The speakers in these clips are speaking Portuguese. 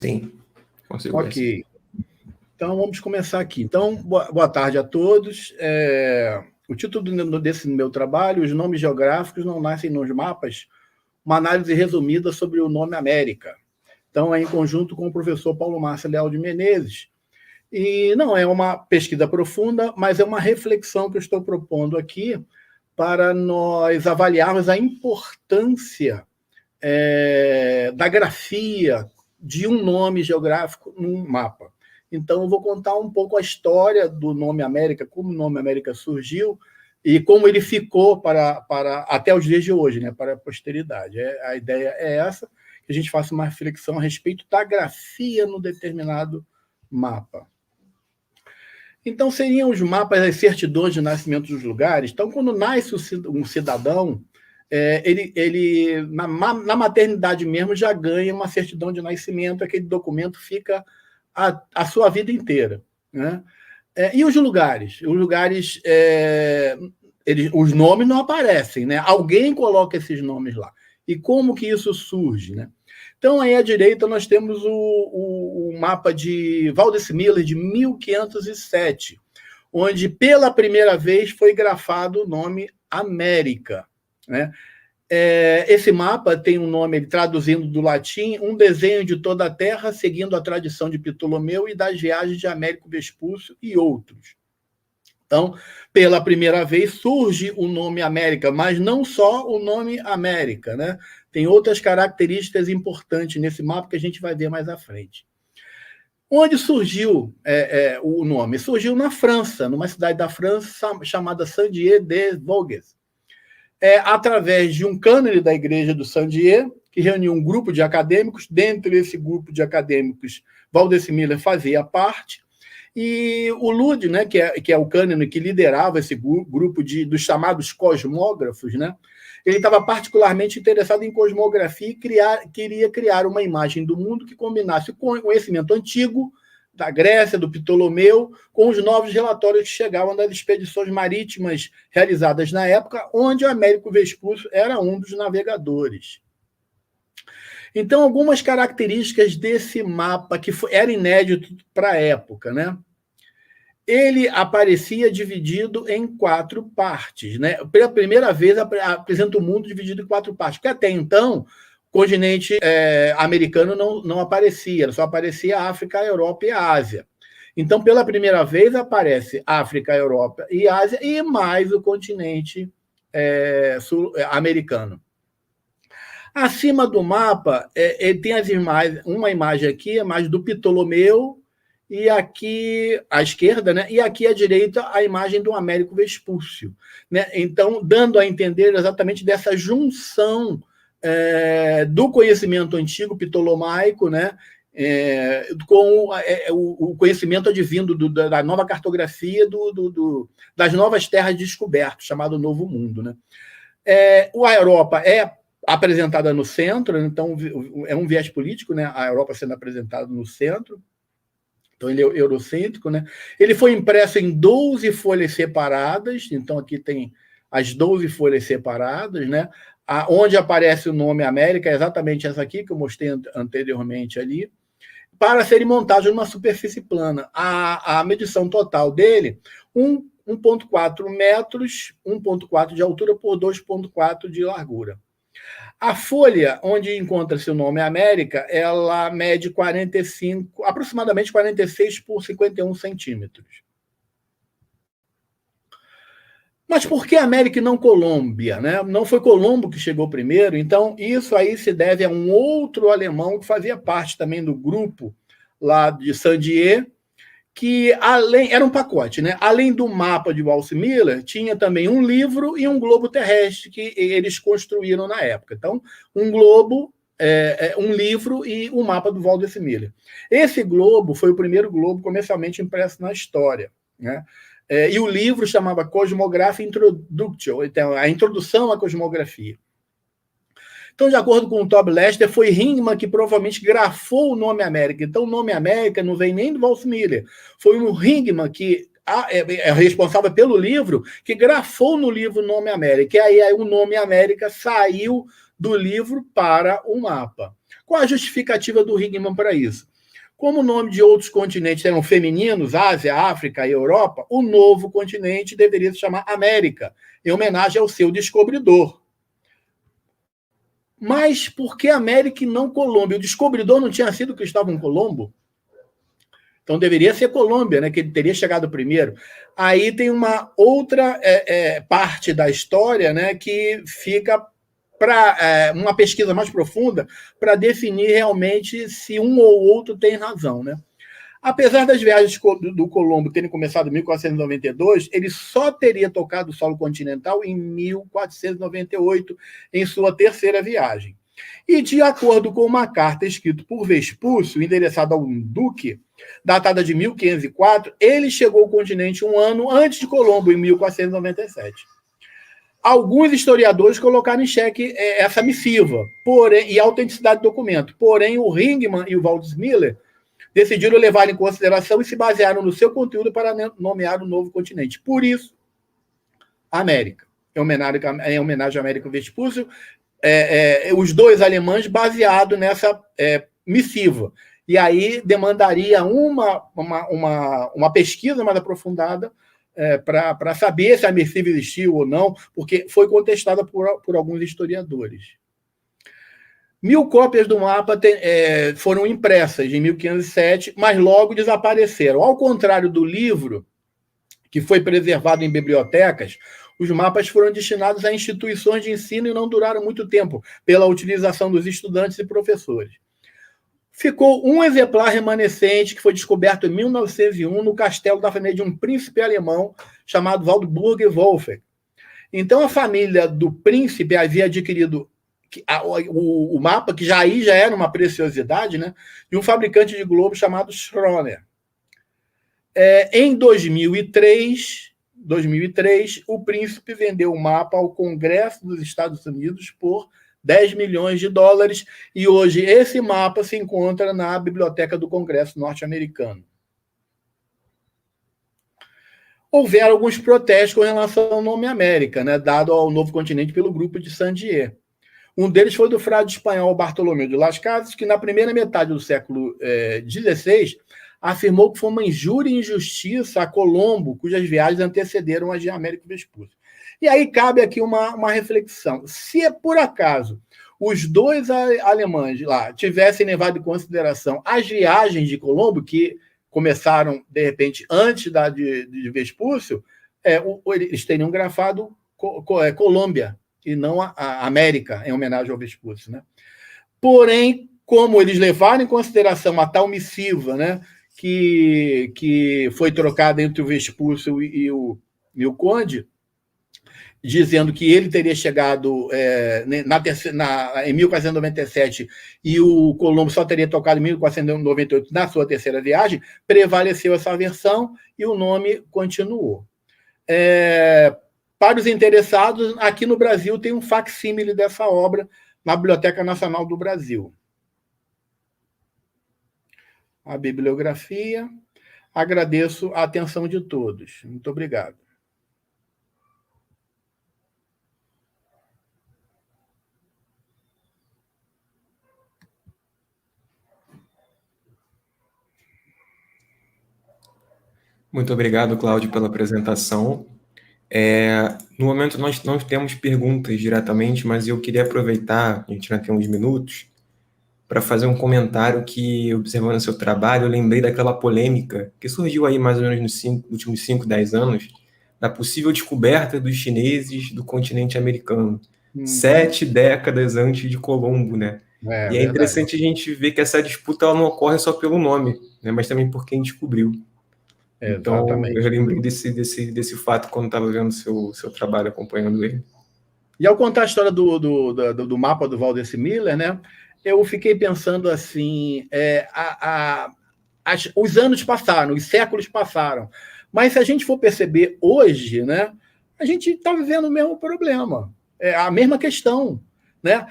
Sim, consigo ver. Ok. Então, vamos começar aqui. Então, boa tarde a todos. O título desse meu trabalho, Os Nomes Geográficos Não Nascem nos Mapas, uma análise resumida sobre o nome América. Então, é em conjunto com o professor Paulo Márcio Leal de Menezes. E não é uma pesquisa profunda, mas é uma reflexão que eu estou propondo aqui para nós avaliarmos a importância da grafia de um nome geográfico num mapa. Então, eu vou contar um pouco a história do nome América, como o nome América surgiu e como ele ficou para até os dias de hoje, né, para a posteridade. A ideia é essa, que a gente faça uma reflexão a respeito da grafia no determinado mapa. Então, seriam os mapas as certidões de nascimento dos lugares. Então, quando nasce um cidadão, ele na maternidade mesmo já ganha uma certidão de nascimento, aquele documento fica a sua vida inteira, né? E os lugares? Os lugares, os nomes não aparecem, né? Alguém coloca esses nomes lá. E como que isso surge, né? Então, aí à direita, nós temos o mapa de Valdez Miller, de 1507, onde, pela primeira vez, foi grafado o nome América, né? Esse mapa tem um nome, traduzindo do latim, um desenho de toda a Terra, seguindo a tradição de Ptolomeu e das viagens de Américo Vespúcio e outros. Então, pela primeira vez, surge o nome América, mas não só o nome América, né? Tem outras características importantes nesse mapa que a gente vai ver mais à frente. Onde surgiu o nome? Surgiu na França, numa cidade da França chamada Saint-Dié-des-Vosges. Através de um cânone da igreja do Saint-Dié, que reuniu um grupo de acadêmicos. Dentro desse grupo de acadêmicos, Valdez Miller fazia parte. E o Lud, né, que é o cânone que liderava esse grupo dos chamados cosmógrafos, né, ele estava particularmente interessado em cosmografia e queria criar uma imagem do mundo que combinasse o conhecimento antigo da Grécia, do Ptolomeu, com os novos relatórios que chegavam das expedições marítimas realizadas na época, onde o Américo Vespúcio era um dos navegadores. Então, algumas características desse mapa, que era inédito para a época, né? Ele aparecia dividido em 4 partes, né? Pela primeira vez, apresenta o mundo dividido em 4 partes, porque até então o continente americano não aparecia, só aparecia a África, a Europa e a Ásia. Então, pela primeira vez, aparece África, Europa e Ásia, e mais o continente sul-americano. Acima do mapa, ele tem uma imagem aqui, a imagem do Ptolomeu, e aqui à esquerda, né? E aqui à direita, a imagem do Américo Vespúcio, né? Então, dando a entender exatamente dessa junção do conhecimento antigo ptolomaico, né? Com o conhecimento advindo da nova cartografia das novas terras descobertas, chamado Novo Mundo, né? A Europa é apresentada no centro, então é um viés político, né? A Europa sendo apresentada no centro. Então, ele é eurocêntrico, né? Ele foi impresso em 12 folhas separadas, então aqui tem as 12 folhas separadas, né? Onde aparece o nome América, é exatamente essa aqui que eu mostrei anteriormente ali, para serem montados numa superfície plana. A medição total dele, 1,4 metros, 1,4 de altura por 2,4 de largura. A folha onde encontra-se o nome América, ela mede aproximadamente 46 por 51 centímetros. Mas por que América e não Colômbia, né? Não foi Colombo que chegou primeiro, então isso aí se deve a um outro alemão que fazia parte também do grupo lá de Saint-Dié, que era um pacote, né? Além do mapa de Valdez Miller, tinha também um livro e um globo terrestre que eles construíram na época. Então, um globo, um livro e um mapa do Valdez Miller. Esse globo foi o primeiro globo comercialmente impresso na história, né? E o livro chamava Cosmography Introduction, então, a introdução à cosmografia. Então, de acordo com o Toby Lester, foi Ringman que provavelmente grafou o nome América. Então, o nome América não vem nem do Valdez Miller. Foi o Ringman que é responsável pelo livro, que grafou no livro o nome América. E aí o nome América saiu do livro para o mapa. Qual a justificativa do Ringman para isso? Como o nome de outros continentes eram femininos, Ásia, África e Europa, o novo continente deveria se chamar América, em homenagem ao seu descobridor. Mas por que América e não Colômbia? O descobridor não tinha sido Cristóvão Colombo? Então deveria ser Colômbia, né, que ele teria chegado primeiro. Aí tem uma outra parte da história, né, que fica para uma pesquisa mais profunda para definir realmente se um ou outro tem razão, né? Apesar das viagens do Colombo terem começado em 1492, ele só teria tocado o solo continental em 1498, em sua terceira viagem. E, de acordo com uma carta escrita por Vespúcio, endereçada a um duque, datada de 1504, ele chegou ao continente um ano antes de Colombo, em 1497. Alguns historiadores colocaram em xeque essa missiva e a autenticidade do documento. Porém, o Ringman e o Waldseemüller decidiram levar em consideração e se basearam no seu conteúdo para nomear o novo continente. Por isso, América. Em homenagem à Américo Vespúcio, os dois alemães baseados nessa missiva. E aí demandaria uma pesquisa mais aprofundada para saber se a missiva existiu ou não, porque foi contestada por alguns historiadores. 1000 cópias do mapa foram impressas em 1507, mas logo desapareceram. Ao contrário do livro, que foi preservado em bibliotecas, os mapas foram destinados a instituições de ensino e não duraram muito tempo, pela utilização dos estudantes e professores. Ficou um exemplar remanescente que foi descoberto em 1901 no castelo da família de um príncipe alemão chamado Waldburg-Wolfegg. Então, a família do príncipe havia adquirido o mapa, que já era uma preciosidade, né, de um fabricante de globo chamado Schroner. Em 2003, o príncipe vendeu o mapa ao Congresso dos Estados Unidos por $10 milhões, e hoje esse mapa se encontra na Biblioteca do Congresso norte-americano. Houveram alguns protestos com relação ao nome América, né, dado ao novo continente pelo grupo de Saint-Dié. Um deles foi do frade espanhol Bartolomeu de Las Casas, que na primeira metade do século XVI afirmou que foi uma injúria e injustiça a Colombo, cujas viagens antecederam as de Américo Vespúcio. E aí cabe aqui uma reflexão. Se por acaso os dois alemães lá tivessem levado em consideração as viagens de Colombo, que começaram, de repente, antes de Vespúcio, eles teriam grafado Colômbia, e não a América, em homenagem ao Vespúcio, né? Porém, como eles levaram em consideração a tal missiva, né, que foi trocada entre o Vespúcio e o Conde, dizendo que ele teria chegado em 1497 e o Colombo só teria tocado em 1498 na sua terceira viagem, prevaleceu essa versão e o nome continuou. Para os interessados, aqui no Brasil tem um facsímile dessa obra na Biblioteca Nacional do Brasil. A bibliografia. Agradeço a atenção de todos. Muito obrigado. Muito obrigado, Cláudio, pela apresentação. No momento, nós não temos perguntas diretamente, mas eu queria aproveitar, a gente ainda tem uns minutos, para fazer um comentário que, observando o seu trabalho, eu lembrei daquela polêmica que surgiu aí mais ou menos nos últimos 5, 10 anos, da possível descoberta dos chineses do continente americano, 7 décadas antes de Colombo, né? E é interessante a gente ver que essa disputa ela não ocorre só pelo nome, né, mas também por quem descobriu. Então, eu lembrei desse fato quando estava vendo o seu trabalho, acompanhando ele. E ao contar a história do mapa do Waldseemüller, né, eu fiquei pensando assim, os anos passaram, os séculos passaram, mas se a gente for perceber hoje, né, a gente está vivendo o mesmo problema, a mesma questão, né?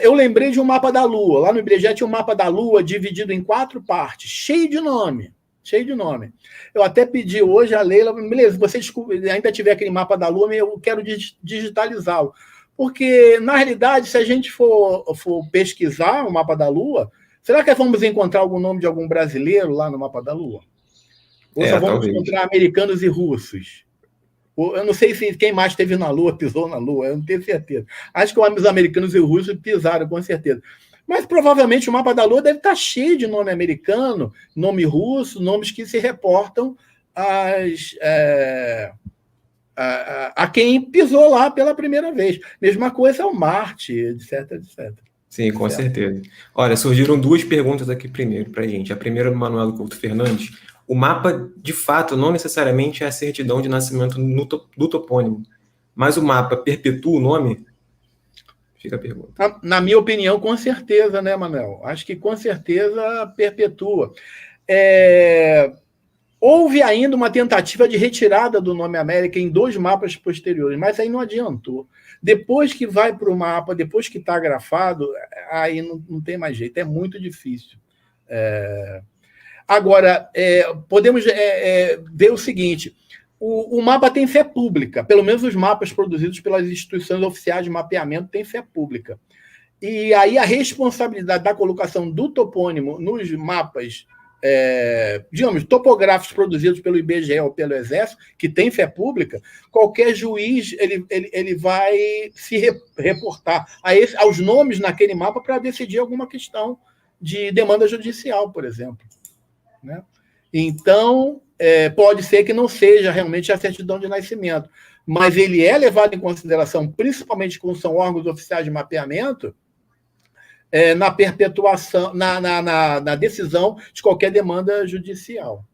Eu lembrei de um mapa da Lua. Lá no IBGE tinha um mapa da Lua dividido em 4 partes, cheio de nome. Eu até pedi hoje a Leila, beleza, se você ainda tiver aquele mapa da Lua, eu quero digitalizá-lo. Porque, na realidade, se a gente for pesquisar o mapa da Lua, Será que vamos encontrar algum nome de algum brasileiro lá no mapa da Lua? Ou só vamos talvez. encontrar americanos e russos? Eu não sei se quem mais esteve na Lua pisou na Lua, eu não tenho certeza. Acho que os americanos e os russos pisaram, com certeza. Mas provavelmente o mapa da Lua deve estar cheio de nome americano, nome russo, nomes que se reportam a quem pisou lá pela primeira vez. Mesma coisa é o Marte, etc, etc. Sim, com certeza. Olha, surgiram duas perguntas aqui primeiro para a gente. A primeira do Manuel Couto Fernandes. O mapa, de fato, não necessariamente é a certidão de nascimento do topônimo, mas o mapa perpetua o nome? Fica a pergunta. Na minha opinião, com certeza, né, Manuel? Acho que com certeza perpetua. Houve ainda uma tentativa de retirada do nome América em 2 mapas posteriores, mas aí não adiantou. Depois que vai para o mapa, depois que está grafado, aí não tem mais jeito, é muito difícil. Agora, podemos ver o seguinte: o mapa tem fé pública, pelo menos os mapas produzidos pelas instituições oficiais de mapeamento têm fé pública. E aí a responsabilidade da colocação do topônimo nos mapas, digamos, topográficos produzidos pelo IBGE ou pelo Exército, que tem fé pública, qualquer juiz ele vai se reportar aos nomes naquele mapa para decidir alguma questão de demanda judicial, por exemplo. Né? Então, pode ser que não seja realmente a certidão de nascimento, mas ele é levado em consideração, principalmente quando são órgãos oficiais de mapeamento, na perpetuação, na decisão de qualquer demanda judicial.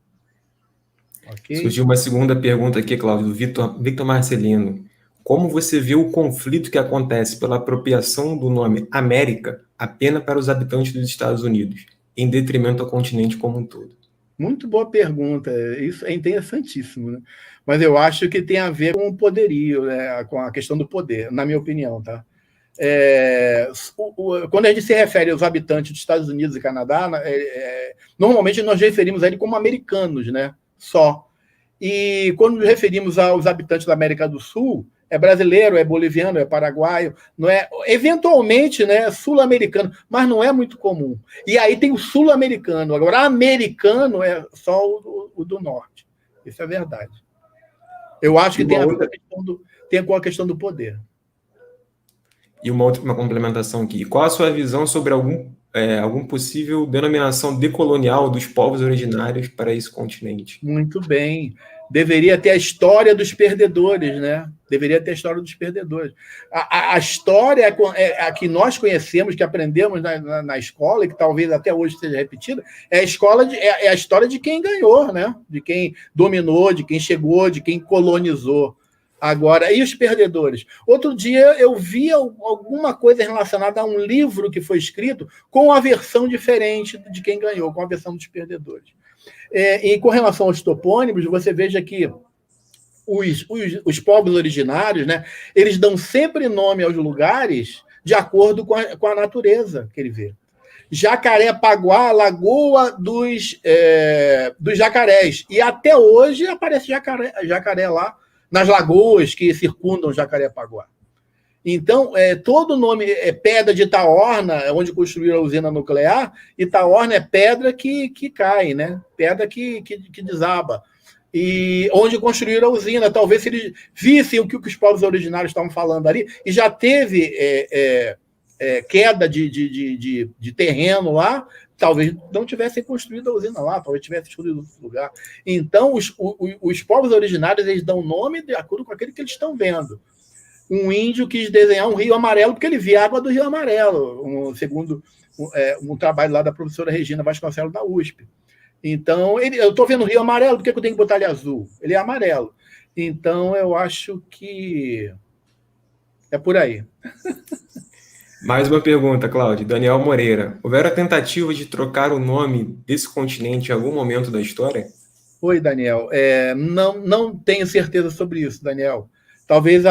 Okay? Surgiu uma segunda pergunta aqui, Cláudio, do Victor Marcelino. Como você vê o conflito que acontece pela apropriação do nome América apenas para os habitantes dos Estados Unidos, em detrimento ao continente como um todo? Muito boa pergunta. Isso é interessantíssimo, né? Mas eu acho que tem a ver com o poderio, né? Com a questão do poder, na minha opinião, tá? Quando a gente se refere aos habitantes dos Estados Unidos e Canadá, normalmente nós referimos a ele como americanos, né? Só. E quando nos referimos aos habitantes da América do Sul, é brasileiro, é boliviano, é paraguaio, não é, eventualmente, né, sul-americano, mas não é muito comum. E aí tem o sul-americano. Agora, americano é só o do norte. Isso é verdade. Eu acho que tem com a questão do poder. E uma complementação aqui. Qual a sua visão sobre algum possível denominação decolonial dos povos originários para esse continente? Muito bem. Deveria ter a história dos perdedores, né? Deveria ter a história dos perdedores. A história a que nós conhecemos, que aprendemos na escola, e que talvez até hoje seja repetida, é a história de quem ganhou, né? De quem dominou, de quem chegou, de quem colonizou. Agora, e os perdedores? Outro dia eu vi alguma coisa relacionada a um livro que foi escrito com a versão diferente de quem ganhou, com a versão dos perdedores. E com relação aos topônimos, você veja que os povos originários, né, eles dão sempre nome aos lugares de acordo com a natureza que ele vê. Jacarepaguá, Lagoa dos Jacarés. E até hoje aparece jacaré lá, nas lagoas que circundam Jacarepaguá. Então, todo nome pedra de Itaorna, onde construíram a usina nuclear. Itaorna é pedra que cai, né? Pedra que desaba. E onde construíram a usina. Talvez se eles vissem o que os povos originários estavam falando ali, e já teve queda de terreno lá, talvez não tivessem construído a usina lá, talvez tivessem construído em outro lugar. Então, os povos originários, eles dão nome de acordo com aquele que eles estão vendo. Um índio quis desenhar um rio amarelo porque ele via a água do rio amarelo, segundo um trabalho lá da professora Regina Vasconcelos da USP. Então, eu estou vendo o rio amarelo, por que eu tenho que botar ele azul? Ele é amarelo. Então, eu acho que é por aí. Mais uma pergunta, Cláudio. Daniel Moreira. Houveram tentativa de trocar o nome desse continente em algum momento da história? Oi, Daniel. Não tenho certeza sobre isso, Daniel. Talvez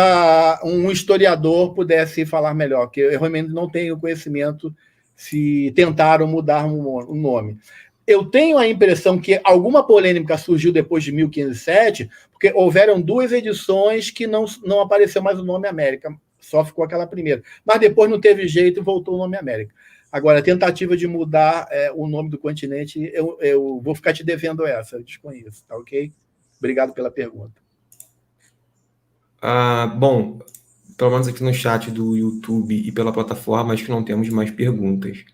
um historiador pudesse falar melhor, porque eu realmente não tenho conhecimento se tentaram mudar o nome. Eu tenho a impressão que alguma polêmica surgiu depois de 1507, porque houveram 2 edições que não apareceu mais o nome América, só ficou aquela primeira. Mas depois não teve jeito e voltou o nome América. Agora, a tentativa de mudar o nome do continente, eu vou ficar te devendo essa, eu desconheço, tá ok? Obrigado pela pergunta. Bom, pelo menos aqui no chat do YouTube e pela plataforma, acho que não temos mais perguntas.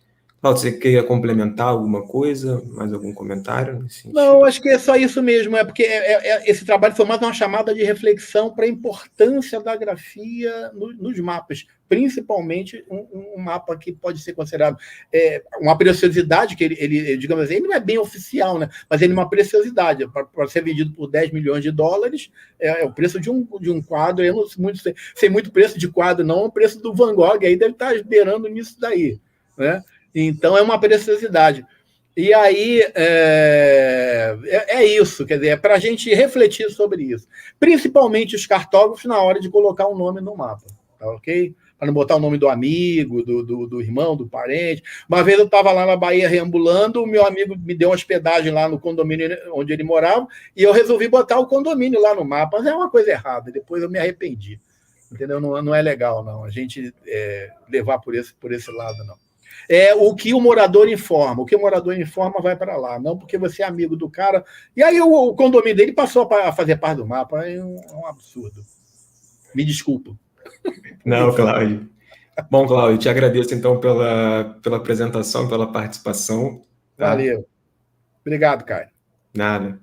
Claudio, você queria complementar alguma coisa? Mais algum comentário nesse sentido? Não, acho que é só isso mesmo, porque esse trabalho foi mais uma chamada de reflexão para a importância da grafia nos mapas, principalmente um mapa que pode ser considerado uma preciosidade, que ele, digamos assim, ele não é bem oficial, né? Mas ele é uma preciosidade, para ser vendido por 10 milhões de dólares, é o preço de um quadro, eu não sei muito preço de quadro, não, o preço do Van Gogh aí deve estar beirando nisso daí, né? Então, é uma preciosidade. E aí, isso, quer dizer, é para a gente refletir sobre isso. Principalmente os cartógrafos na hora de colocar um nome no mapa, tá ok? Para não botar o nome do amigo, do irmão, do parente. Uma vez eu estava lá na Bahia reambulando, o meu amigo me deu uma hospedagem lá no condomínio onde ele morava, e eu resolvi botar o condomínio lá no mapa. Mas é uma coisa errada, depois eu me arrependi. Entendeu? Não é legal, não, a gente levar por esse lado, não. É o que o morador informa. O que o morador informa vai para lá, não porque você é amigo do cara. E aí o condomínio dele passou a fazer parte do mapa. É um absurdo. Me desculpa. Não, Cláudio. Bom, Cláudio, te agradeço então pela apresentação, pela participação. Tá? Valeu. Obrigado, Caio. Nada.